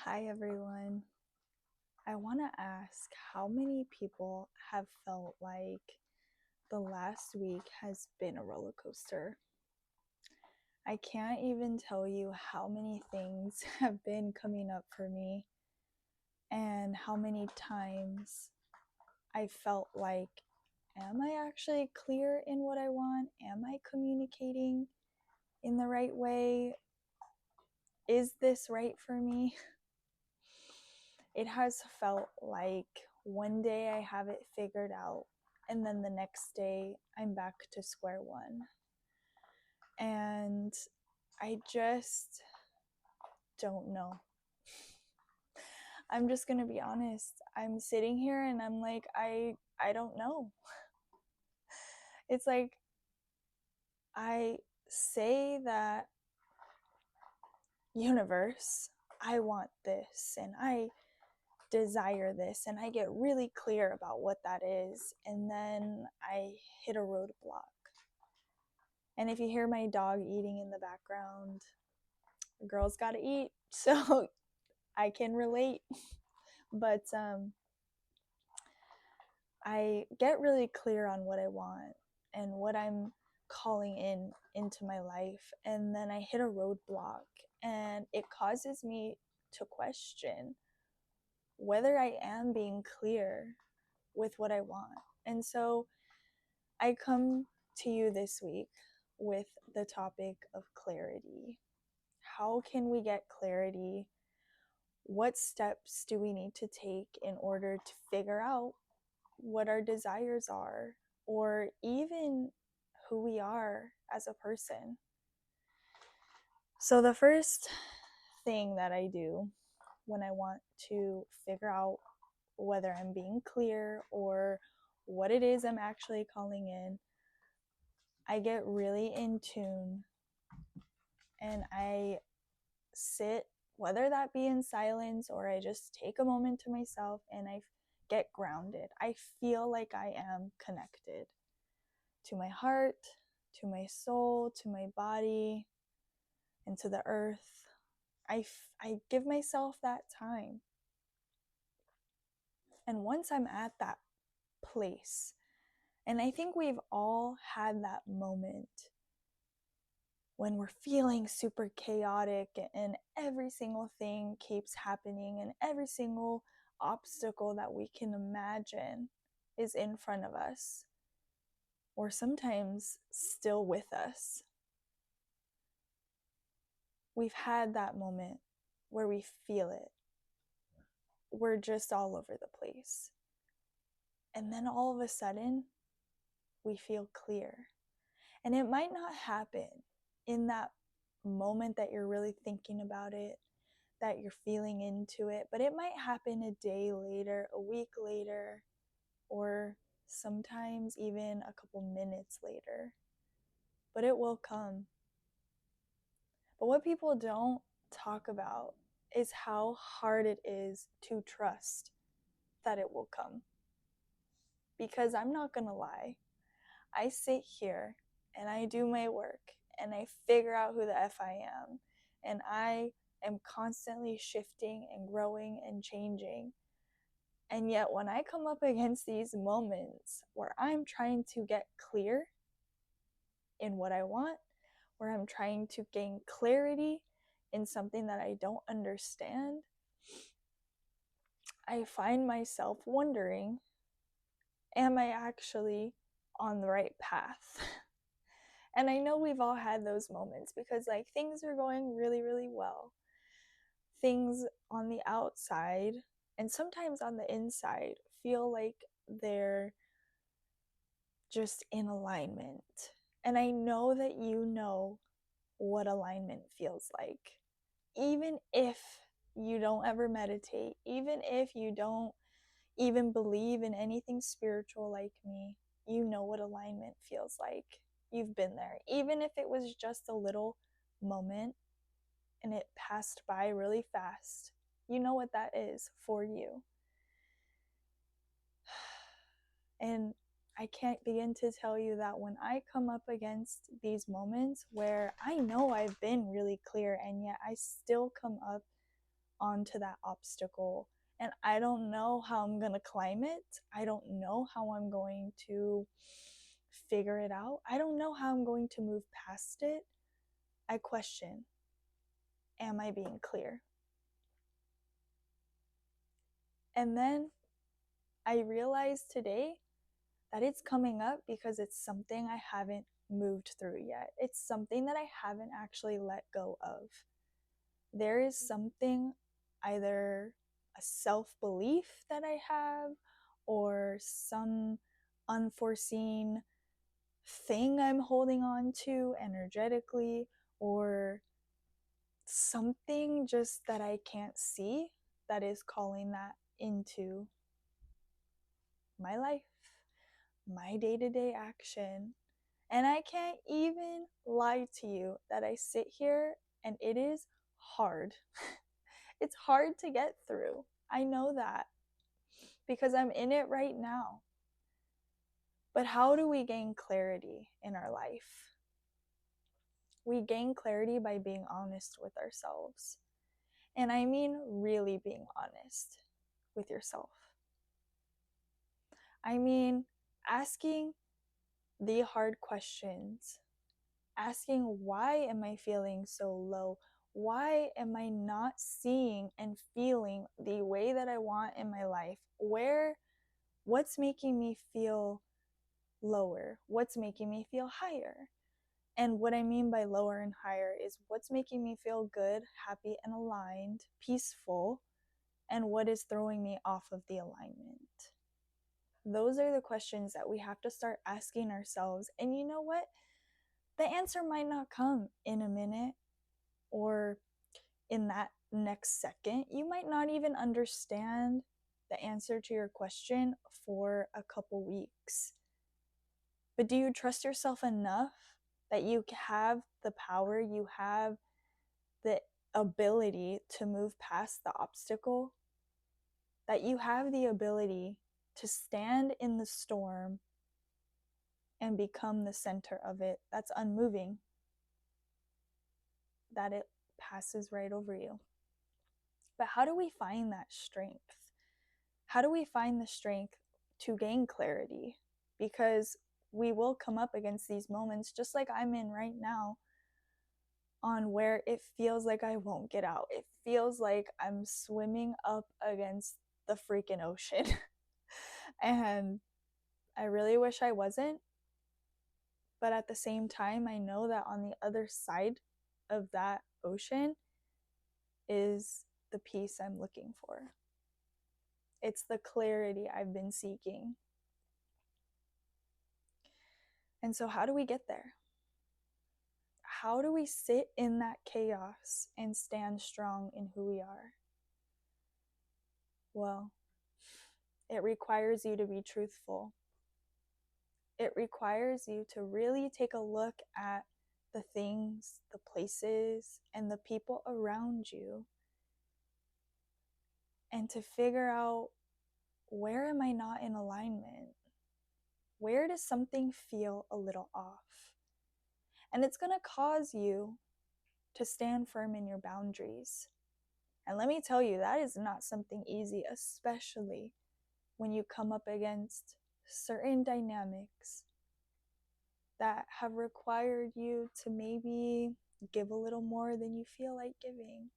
Hi everyone. I want to ask how many people have felt like the last week has been a roller coaster. I can't even tell you how many things have been coming up for me and how many times I felt like, am I actually clear in what I want? Am I communicating in the right way? Is this right for me? It has felt like one day I have it figured out, and then the next day I'm back to square one. And I just don't know. I'm just gonna be honest. I'm sitting here and I'm like, I don't know. It's like I say that, universe, I want this and I desire this, and I get really clear about what that is, and then I hit a roadblock. And if you hear my dog eating in the background, girls gotta eat, so I can relate. But I get really clear on what I want and what I'm calling into my life, and then I hit a roadblock, and it causes me to question whether I am being clear with what I want. And so I come to you this week with the topic of clarity. How can we get clarity? What steps do we need to take in order to figure out what our desires are, or even who we are as a person? So, the first thing that I do when I want to figure out whether I'm being clear or what it is I'm actually calling in, I get really in tune and I sit, whether that be in silence or I just take a moment to myself and I get grounded. I feel like I am connected to my heart, to my soul, to my body, and to the earth. I give myself that time. And once I'm at that place, and I think we've all had that moment when we're feeling super chaotic and every single thing keeps happening and every single obstacle that we can imagine is in front of us, or sometimes still with us. We've had that moment where we feel it. We're just all over the place. And then all of a sudden, we feel clear. And it might not happen in that moment that you're really thinking about it, that you're feeling into it, but it might happen a day later, a week later, or sometimes even a couple minutes later. But it will come. But what people don't talk about is how hard it is to trust that it will come. Because I'm not gonna lie, I sit here and I do my work and I figure out who the F I am, and I am constantly shifting and growing and changing. And yet when I come up against these moments where I'm trying to get clear in what I want, where I'm trying to gain clarity in something that I don't understand, I find myself wondering, am I actually on the right path? And I know we've all had those moments because like things are going really, really well. Things on the outside and sometimes on the inside feel like they're just in alignment. And I know that you know what alignment feels like. Even if you don't ever meditate, even if you don't even believe in anything spiritual like me, you know what alignment feels like. You've been there. Even if it was just a little moment and it passed by really fast, you know what that is for you. And I can't begin to tell you that when I come up against these moments where I know I've been really clear and yet I still come up onto that obstacle. And I don't know how I'm going to climb it. I don't know how I'm going to figure it out. I don't know how I'm going to move past it. I question, am I being clear? And then I realized today that it's coming up because it's something I haven't moved through yet. It's something that I haven't actually let go of. There is something, either a self-belief that I have or some unforeseen thing I'm holding on to energetically, or something just that I can't see that is calling that into my life, my day-to-day action. And I can't even lie to you that I sit here and it is hard. It's hard to get through. I know that because I'm in it right now. But how do we gain clarity in our life? We gain clarity by being honest with ourselves. And I mean really being honest with yourself. I mean asking the hard questions. Asking, why am I feeling so low? Why am I not seeing and feeling the way that I want in my life? What's making me feel lower? What's making me feel higher? And what I mean by lower and higher is what's making me feel good, happy, and aligned, peaceful, and what is throwing me off of the alignment. Those are the questions that we have to start asking ourselves. And you know what? The answer might not come in a minute or in that next second. You might not even understand the answer to your question for a couple weeks. But do you trust yourself enough that you have the power, you have the ability to move past the obstacle? That you have the ability to stand in the storm and become the center of it that's unmoving, that it passes right over you. But how do we find that strength? How do we find the strength to gain clarity? Because we will come up against these moments, just like I'm in right now, on where it feels like I won't get out. It feels like I'm swimming up against the freaking ocean. And I really wish I wasn't. But at the same time, I know that on the other side of that ocean is the peace I'm looking for. It's the clarity I've been seeking. And so how do we get there? How do we sit in that chaos and stand strong in who we are? Well, it requires you to be truthful. It requires you to really take a look at the things, the places, and the people around you, and to figure out, where am I not in alignment? Where does something feel a little off? And it's going to cause you to stand firm in your boundaries. And let me tell you, that is not something easy, especially when you come up against certain dynamics that have required you to maybe give a little more than you feel like giving,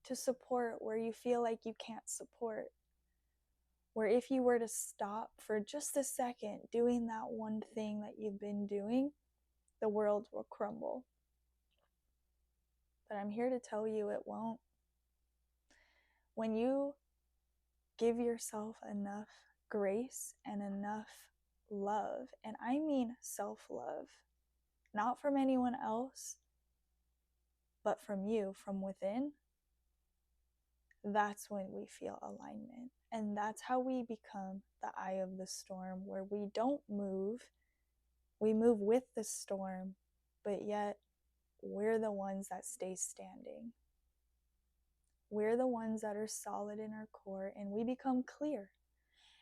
to support where you feel like you can't support, where if you were to stop for just a second doing that one thing that you've been doing, the world will crumble. But I'm here to tell you it won't. When you give yourself enough grace and enough love, and I mean self-love, not from anyone else, but from you, from within, that's when we feel alignment. And that's how we become the eye of the storm, where we don't move, we move with the storm, but yet we're the ones that stay standing. We're the ones that are solid in our core, and we become clear,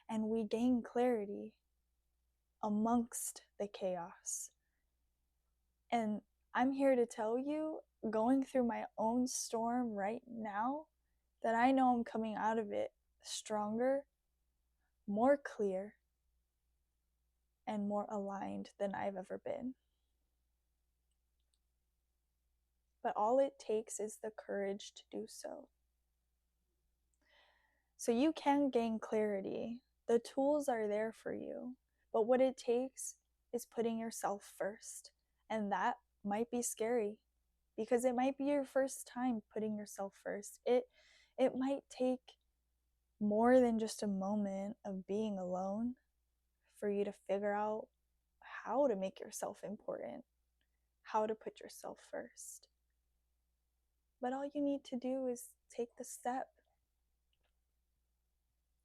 and we gain clarity amongst the chaos. And I'm here to tell you, going through my own storm right now, that I know I'm coming out of it stronger, more clear, and more aligned than I've ever been. But all it takes is the courage to do so. So you can gain clarity. The tools are there for you. But what it takes is putting yourself first. And that might be scary because it might be your first time putting yourself first. It might take more than just a moment of being alone for you to figure out how to make yourself important, how to put yourself first. But all you need to do is take the step,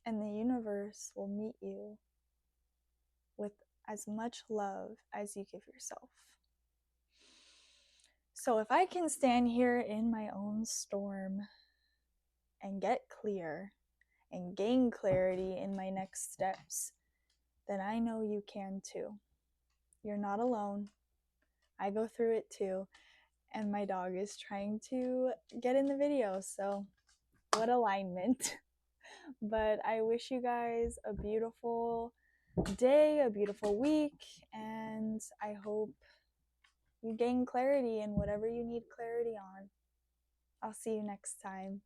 and the universe will meet you with as much love as you give yourself. So if I can stand here in my own storm and get clear and gain clarity in my next steps, then I know you can too. You're not alone. I go through it too. And my dog is trying to get in the video, so what alignment. But I wish you guys a beautiful day, a beautiful week, and I hope you gain clarity in whatever you need clarity on. I'll see you next time.